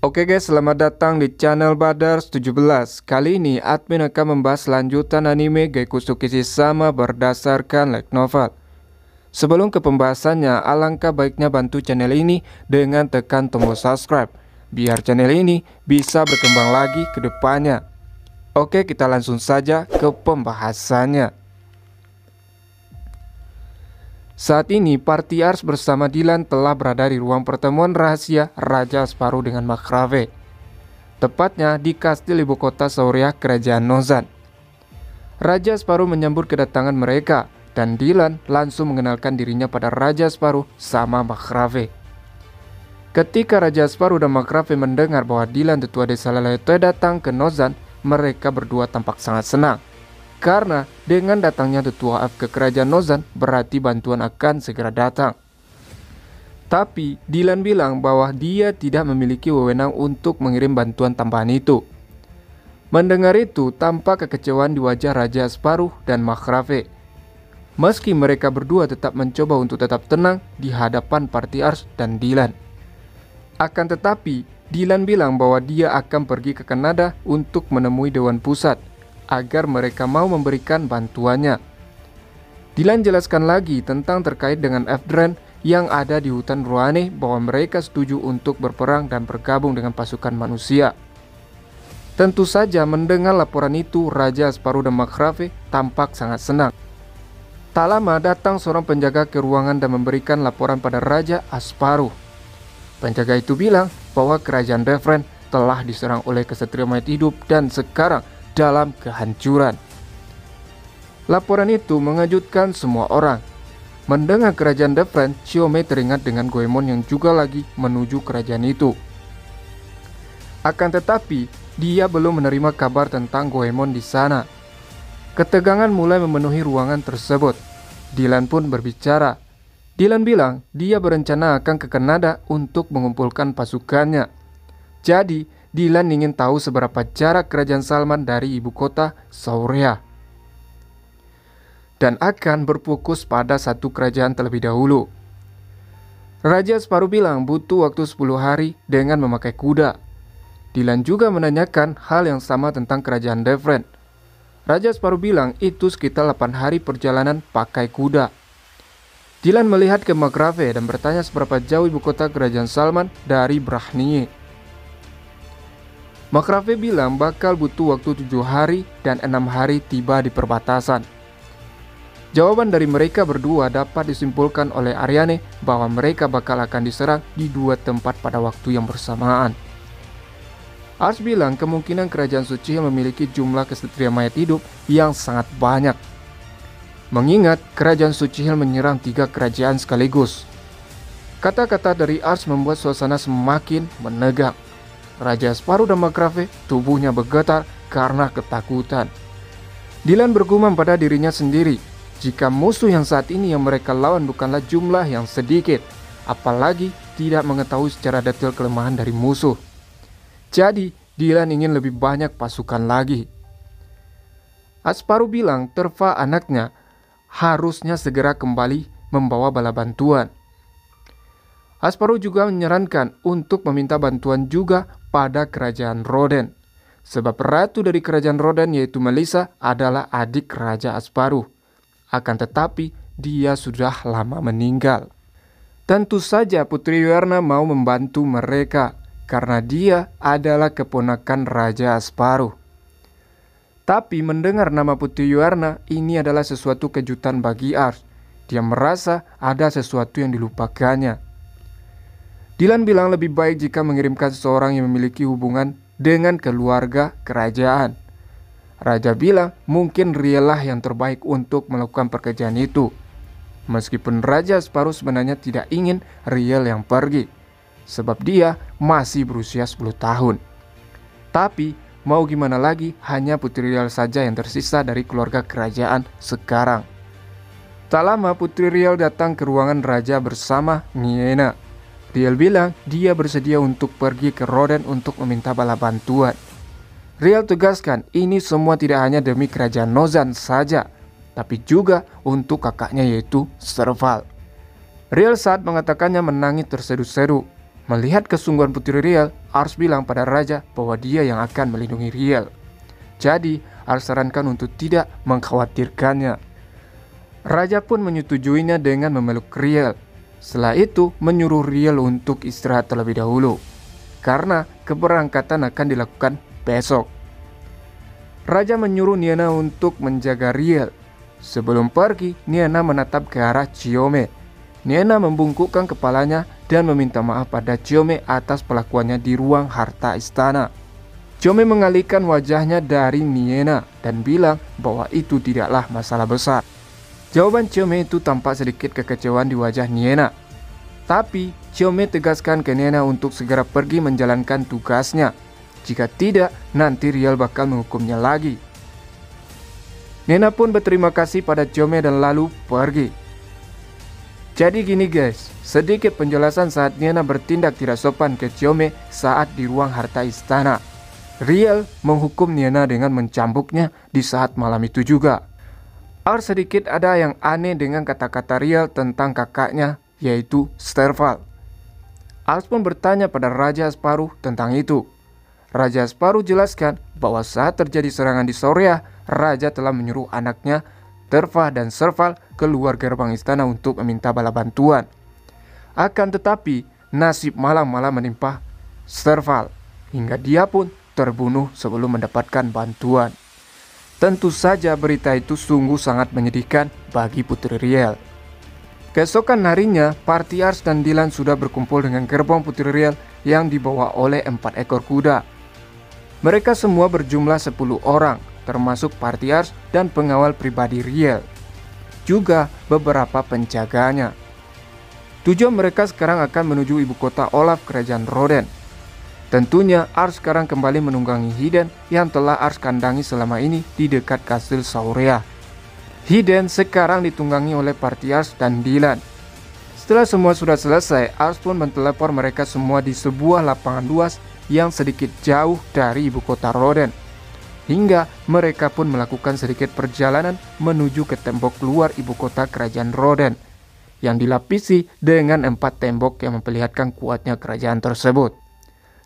Oke guys, selamat datang di channel Badars 17. Kali ini admin akan membahas lanjutan anime Geikusuki Sama berdasarkan light novel. Sebelum ke pembahasannya, alangkah baiknya bantu channel ini dengan tekan tombol subscribe, biar channel ini bisa berkembang lagi ke depannya. Oke, kita langsung saja ke pembahasannya. Saat ini, Party Ars bersama Dylan telah berada di ruang pertemuan rahasia Raja Sparrow dengan Makrave. Tepatnya di kastil ibu kota Sauria, Kerajaan Nozan. Raja Sparrow menyambut kedatangan mereka, dan Dylan langsung mengenalkan dirinya pada Raja Sparrow sama Makrave. Ketika Raja Sparrow dan Makrave mendengar bahwa Dylan tetua desa Leletoe datang ke Nozan, mereka berdua tampak sangat senang. Karena dengan datangnya tetua F ke kerajaan Nozan berarti bantuan akan segera datang. Tapi Dylan bilang bahwa dia tidak memiliki wewenang untuk mengirim bantuan tambahan itu. Mendengar itu, tampak kekecewaan di wajah Raja Sparrow dan Makrave. Meski mereka berdua tetap mencoba untuk tetap tenang di hadapan Party Ars dan Dylan. Akan tetapi, Dylan bilang bahwa dia akan pergi ke Kanada untuk menemui Dewan Pusat agar mereka mau memberikan bantuannya. Dylan jelaskan lagi tentang terkait dengan F-Dren yang ada di hutan Ruane bahwa mereka setuju untuk berperang dan bergabung dengan pasukan manusia. Tentu saja mendengar laporan itu, Raja Sparrow dan Makrave tampak sangat senang. Tak lama datang seorang penjaga ke ruangan dan memberikan laporan pada Raja Asparuh. Penjaga itu bilang bahwa kerajaan Devren telah diserang oleh kesatria mayat hidup dan sekarang dalam kehancuran. Laporan itu mengejutkan semua orang. Mendengar kerajaan Devren, Chiome teringat dengan Goemon yang juga lagi menuju kerajaan itu. Akan tetapi, dia belum menerima kabar tentang Goemon di sana. Ketegangan mulai memenuhi ruangan tersebut. Dylan pun berbicara. Dylan bilang dia berencana akan ke Kanada untuk mengumpulkan pasukannya. Jadi, Dylan ingin tahu seberapa jarak kerajaan Salman dari ibu kota Sauria. Dan akan berfokus pada satu kerajaan terlebih dahulu. Raja Sparrow bilang butuh waktu 10 hari dengan memakai kuda. Dylan juga menanyakan hal yang sama tentang kerajaan Devren. Raja Sparrow bilang itu sekitar 8 hari perjalanan pakai kuda. Dylan melihat ke Makrave dan bertanya seberapa jauh ibu kota kerajaan Salman dari Brahnie. Makrave bilang bakal butuh waktu 7 hari dan 6 hari tiba di perbatasan. Jawaban dari mereka berdua dapat disimpulkan oleh Ariane bahwa mereka bakal akan diserang di 2 tempat pada waktu yang bersamaan. Ars bilang kemungkinan kerajaan Suci memiliki jumlah kesatria mayat hidup yang sangat banyak. Mengingat kerajaan Suci menyerang 3 kerajaan sekaligus. Kata-kata dari Ars membuat suasana semakin menegang. Raja Sparrow dan Makrave tubuhnya bergetar karena ketakutan. Dylan bergumam pada dirinya sendiri, jika musuh yang saat ini yang mereka lawan bukanlah jumlah yang sedikit, apalagi tidak mengetahui secara detail kelemahan dari musuh. Jadi, Dylan ingin lebih banyak pasukan lagi. Asparuh bilang Terva anaknya harusnya segera kembali membawa bala bantuan. Asparuh juga menyarankan untuk meminta bantuan juga pada kerajaan Roden, sebab ratu dari kerajaan Roden yaitu Melissa adalah adik Raja Asparuh. Akan tetapi dia sudah lama meninggal. Tentu saja Putri Yuarna mau membantu mereka karena dia adalah keponakan Raja Asparuh. Tapi mendengar nama Putri Yuarna ini adalah sesuatu kejutan bagi Ars. Dia merasa ada sesuatu yang dilupakannya. Dylan bilang lebih baik jika mengirimkan seseorang yang memiliki hubungan dengan keluarga kerajaan. Raja bilang mungkin Riel lah yang terbaik untuk melakukan pekerjaan itu. Meskipun Raja Sparrow sebenarnya tidak ingin Riel yang pergi, sebab dia masih berusia 10 tahun. Tapi mau gimana lagi, hanya Putri Riel saja yang tersisa dari keluarga kerajaan sekarang. Tak lama Putri Riel datang ke ruangan Raja bersama Niena. Riel bilang dia bersedia untuk pergi ke Roden untuk meminta bala bantuan. Riel tegaskan ini semua tidak hanya demi kerajaan Nozan saja, tapi juga untuk kakaknya yaitu Serval. Riel saat mengatakannya menangis tersedu-sedu. Melihat kesungguhan Putri Riel, Ars bilang pada Raja bahwa dia yang akan melindungi Riel. Jadi, Ars sarankan untuk tidak mengkhawatirkannya. Raja pun menyetujuinya dengan memeluk Riel. Setelah itu, menyuruh Riel untuk istirahat terlebih dahulu, karena keberangkatan akan dilakukan besok. Raja menyuruh Niena untuk menjaga Riel. Sebelum pergi, Niena menatap ke arah Chiome. Niena membungkukkan kepalanya dan meminta maaf pada Chiome atas perlakuannya di ruang harta istana. Chiome mengalihkan wajahnya dari Niena dan bilang bahwa itu tidaklah masalah besar. Jawaban Chiome itu tampak sedikit kekecewaan di wajah Niena. Tapi Chiome tegaskan ke Niena untuk segera pergi menjalankan tugasnya. Jika tidak, nanti Riel bakal menghukumnya lagi. Niena pun berterima kasih pada Chiome dan lalu pergi. Jadi gini guys, sedikit penjelasan saat Niena bertindak tidak sopan ke Chiome saat di ruang harta istana. Riel menghukum Niena dengan mencambuknya di saat malam itu juga. Sedikit ada yang aneh dengan kata-kata Riel tentang kakaknya, yaitu Sterval. Ars pun bertanya pada Raja Asparuh tentang itu. Raja Asparuh jelaskan bahwa saat terjadi serangan di Soria, Raja telah menyuruh anaknya Terva dan Serval keluar gerbang istana untuk meminta bala bantuan. Akan tetapi, nasib malang-malang menimpa Serval, hingga dia pun terbunuh sebelum mendapatkan bantuan. Tentu saja berita itu sungguh sangat menyedihkan bagi Putri Riel. Keesokan harinya, party Ars dan Dylan sudah berkumpul dengan gerbong Putri Riel yang dibawa oleh 4 ekor kuda. Mereka semua berjumlah 10 orang, termasuk party Ars dan pengawal pribadi Riel, juga beberapa penjaganya. Tujuan mereka sekarang akan menuju ibu kota Olaf Kerajaan Roden. Tentunya Ars sekarang kembali menunggangi Hiden yang telah Ars kandangi selama ini di dekat kastil Saurea. Hiden sekarang ditunggangi oleh party Ars dan Dylan. Setelah semua sudah selesai, Ars pun mentelepon mereka semua di sebuah lapangan luas yang sedikit jauh dari ibu kota Roden. Hingga mereka pun melakukan sedikit perjalanan menuju ke tembok luar ibu kota kerajaan Roden, yang dilapisi dengan 4 tembok yang memperlihatkan kuatnya kerajaan tersebut.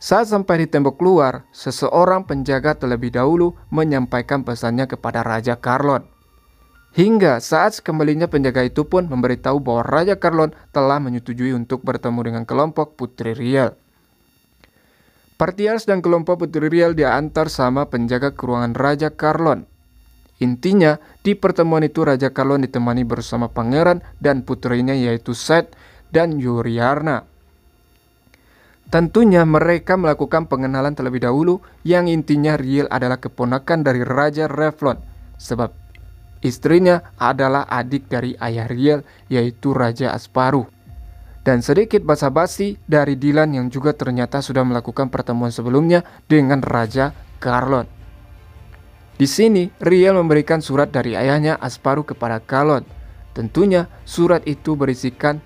Saat sampai di tembok luar, seseorang penjaga terlebih dahulu menyampaikan pesannya kepada Raja Karlon. Hingga saat kembalinya penjaga itu pun memberitahu bahwa Raja Karlon telah menyetujui untuk bertemu dengan kelompok Putri Riel. Party Ars dan kelompok Putri Riel diantar sama penjaga ke ruangan Raja Karlon. Intinya, di pertemuan itu Raja Karlon ditemani bersama pangeran dan putrinya yaitu Seth dan Yuriarna. Tentunya mereka melakukan pengenalan terlebih dahulu, yang intinya Riel adalah keponakan dari Raja Revlon, sebab istrinya adalah adik dari ayah Riel yaitu Raja Asparuh. Dan sedikit basa-basi dari Dylan yang juga ternyata sudah melakukan pertemuan sebelumnya dengan Raja Karlon. Di sini Riel memberikan surat dari ayahnya Asparuh kepada Karlon. Tentunya surat itu berisikan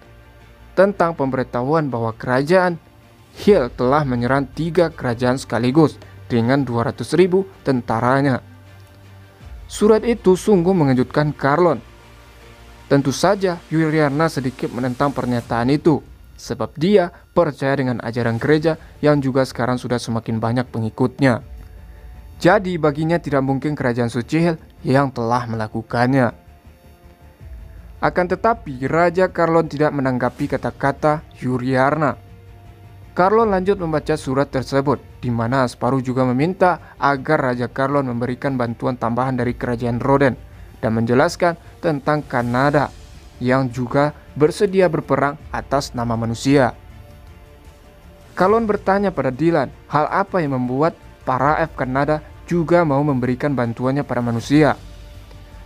tentang pemberitahuan bahwa kerajaan Hiel telah menyerang 3 kerajaan sekaligus dengan 200.000 tentaranya. Surat itu sungguh mengejutkan Karlon. Tentu saja Yuriarna sedikit menentang pernyataan itu, sebab dia percaya dengan ajaran gereja yang juga sekarang sudah semakin banyak pengikutnya. Jadi baginya tidak mungkin kerajaan suci Hiel yang telah melakukannya. Akan tetapi Raja Karlon tidak menanggapi kata-kata Yuriarna. Karlon lanjut membaca surat tersebut, di mana Asparuh juga meminta agar Raja Karlon memberikan bantuan tambahan dari kerajaan Roden dan menjelaskan tentang Kanada yang juga bersedia berperang atas nama manusia. Karlon bertanya pada Dylan hal apa yang membuat para F Kanada juga mau memberikan bantuannya pada manusia.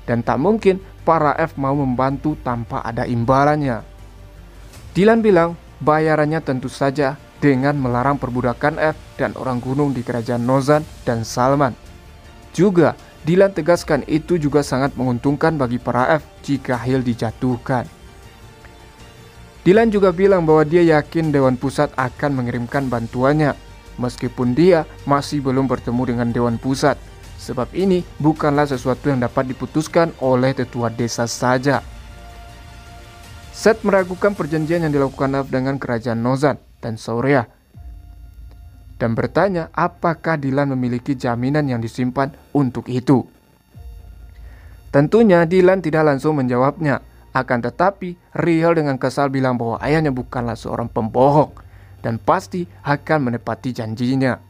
Dan tak mungkin para F mau membantu tanpa ada imbalannya. Dylan bilang bayarannya tentu saja dengan melarang perbudakan F dan orang gunung di kerajaan Nozan dan Salman. Juga Dylan tegaskan itu juga sangat menguntungkan bagi para F jika Hiel dijatuhkan. Dylan juga bilang bahwa dia yakin Dewan Pusat akan mengirimkan bantuannya, meskipun dia masih belum bertemu dengan Dewan Pusat, sebab ini bukanlah sesuatu yang dapat diputuskan oleh tetua desa saja. Seth meragukan perjanjian yang dilakukan F dengan kerajaan Nozan, dan Soria, dan bertanya apakah Dylan memiliki jaminan yang disimpan untuk itu. Tentunya Dylan tidak langsung menjawabnya, akan tetapi Riel dengan kesal bilang bahwa ayahnya bukanlah seorang pembohong dan pasti akan menepati janjinya.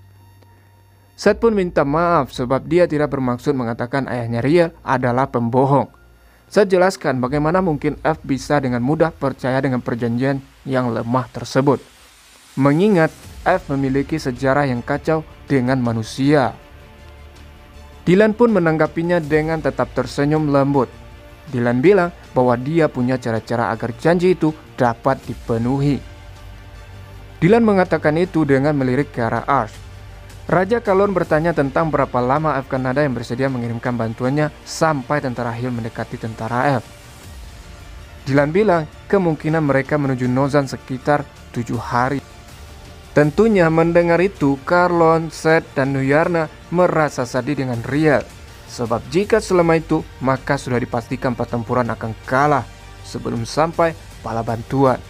Seth pun minta maaf sebab dia tidak bermaksud mengatakan ayahnya Riel adalah pembohong. Seth jelaskan bagaimana mungkin F bisa dengan mudah percaya dengan perjanjian yang lemah tersebut, mengingat F memiliki sejarah yang kacau dengan manusia. Dylan pun menanggapinya dengan tetap tersenyum lembut. Dylan bilang bahwa dia punya cara-cara agar janji itu dapat dipenuhi. Dylan mengatakan itu dengan melirik ke arah Ars. Raja Kalon bertanya tentang berapa lama F Kanada yang bersedia mengirimkan bantuannya sampai tentara Hill mendekati tentara F. Dylan bilang kemungkinan mereka menuju Nozan sekitar 7 hari. Tentunya mendengar itu, Karlon, Seth, dan Nuyarna merasa sedih dengan Riel. Sebab jika selama itu, maka sudah dipastikan pertempuran akan kalah sebelum sampai bala bantuan.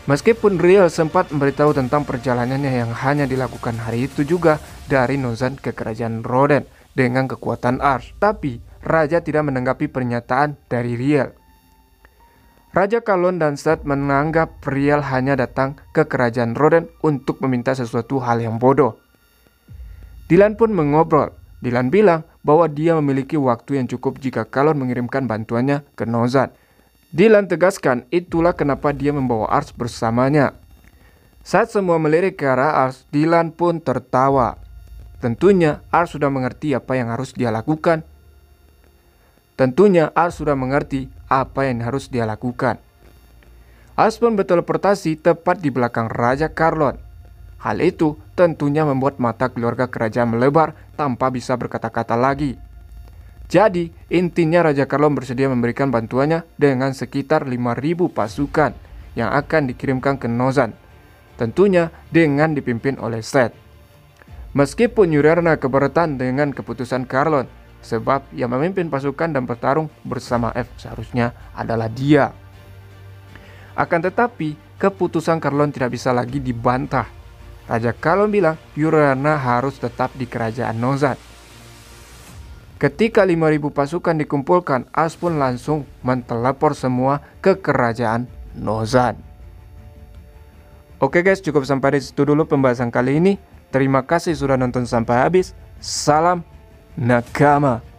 Meskipun Riel sempat memberitahu tentang perjalanannya yang hanya dilakukan hari itu juga dari Nozan ke kerajaan Roden dengan kekuatan Ars, tapi Raja tidak menanggapi pernyataan dari Riel. Raja Kalon dan Seth menganggap Riel hanya datang ke kerajaan Roden untuk meminta sesuatu hal yang bodoh. Dylan pun mengobrol. Dylan bilang bahwa dia memiliki waktu yang cukup jika Kalon mengirimkan bantuannya ke Nozan. Dylan tegaskan itulah kenapa dia membawa Ars bersamanya. Saat semua melirik ke arah Ars, Dylan pun tertawa. Tentunya Ars sudah mengerti apa yang harus dia lakukan. Ars pun berteleportasi tepat di belakang Raja Karlon. Hal itu tentunya membuat mata keluarga kerajaan melebar tanpa bisa berkata-kata lagi. Jadi intinya Raja Karlon bersedia memberikan bantuannya dengan sekitar 5.000 pasukan yang akan dikirimkan ke Nozan. Tentunya dengan dipimpin oleh Seth. Meskipun Nuyarna keberatan dengan keputusan Karlon, sebab yang memimpin pasukan dan bertarung bersama F seharusnya adalah dia. Akan tetapi, keputusan Karlon tidak bisa lagi dibantah. Raja Karlon bilang Nuyarna harus tetap di kerajaan Nozan. Ketika 5.000 pasukan dikumpulkan, Ars pun langsung menteleport semua ke kerajaan Nozan. Oke guys, cukup sampai di situ dulu pembahasan kali ini. Terima kasih sudah nonton sampai habis. Salam Nakama.